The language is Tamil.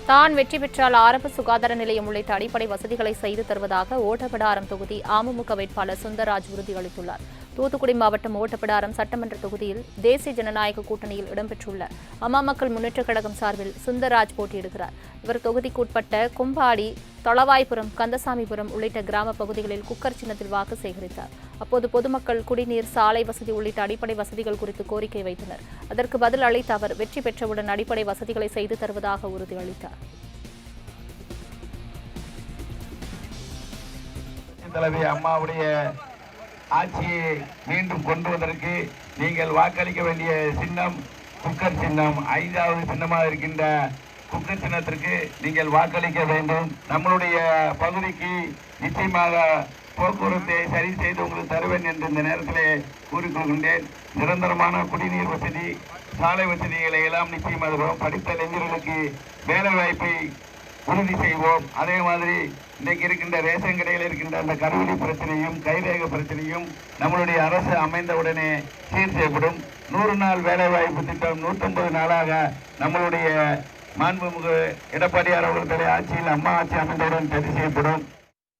தான் வெற்றி பெற்றால் ஆரம்ப சுகாதார நிலையம் உள்ளிட்ட அடிப்படை வசதிகளை செய்து தருவதாக ஓட்டப்பிடாரம் தொகுதி அமமுக வேட்பாளர் சுந்தரராஜ் உறுதியளித்துள்ளார். தூத்துக்குடி மாவட்டம் ஓட்டப்பிடாரம் சட்டமன்ற தொகுதியில் தேசிய ஜனநாயக கூட்டணியில் இடம்பெற்றுள்ள அம்மா மக்கள் முன்னேற்றக் கழகம் சார்பில் சுந்தரராஜ் போட்டியிடுகிறார். இவர் தொகுதிக்குட்பட்ட கும்பாடி, தொளவாய்புரம், கந்தசாமிபுரம் உள்ளிட்ட கிராம பகுதிகளில் குக்கர் சின்னத்தில் வாக்கு சேகரித்தார். அப்போது பொதுமக்கள் குடிநீர், சாலை வசதி உள்ளிட்ட அடிப்படை வசதிகள் குறித்து கோரிக்கை வைத்தனர். அதற்கு பதில் அளித்த அவர் வெற்றி பெற்றவுடன் அடிப்படை வசதிகளை செய்து தருவதாக உறுதியளித்தார். தலைவி அம்மாவுடைய ஆட்சியை மீண்டும் கொண்டு வருவதற்கு நீங்கள் வாக்களிக்க வேண்டிய சின்னம் குக்கர் சின்னம். 5வது சின்னமாக இருக்கின்ற குக்கர் சின்னத்திற்கு நீங்கள் வாக்களிக்க வேண்டும். நம்மளுடைய பகுதிக்கு நிச்சயமாக போக்குவரத்தை சரி செய்து உங்களுக்கு தருவேன் என்று இந்த நேரத்திலே கூறிக்கொள்கின்றேன். நிரந்தரமான குடிநீர் வசதி, சாலை வசதிகளை எல்லாம் நிச்சயமாக தருவோம். படித்த இளைஞர்களுக்கு வேலை வாய்ப்பை உறுதி செய்வோம். அதே மாதிரி இன்றைக்கு இருக்கின்ற ரேஷன் கடையில் இருக்கின்ற அந்த கருவெளி பிரச்சனையும் கைரேக பிரச்சனையும் நம்மளுடைய அரசு அமைந்தவுடனே சீர் செய்யப்படும். 100 நாள் வேலைவாய்ப்பு திட்டம் 150 நாளாக நம்மளுடைய மாண்புமிகு எடப்பாடியார் அவர்களுடைய ஆட்சியில் அம்மா ஆட்சி அமைந்தவுடன் சரி செய்யப்படும்.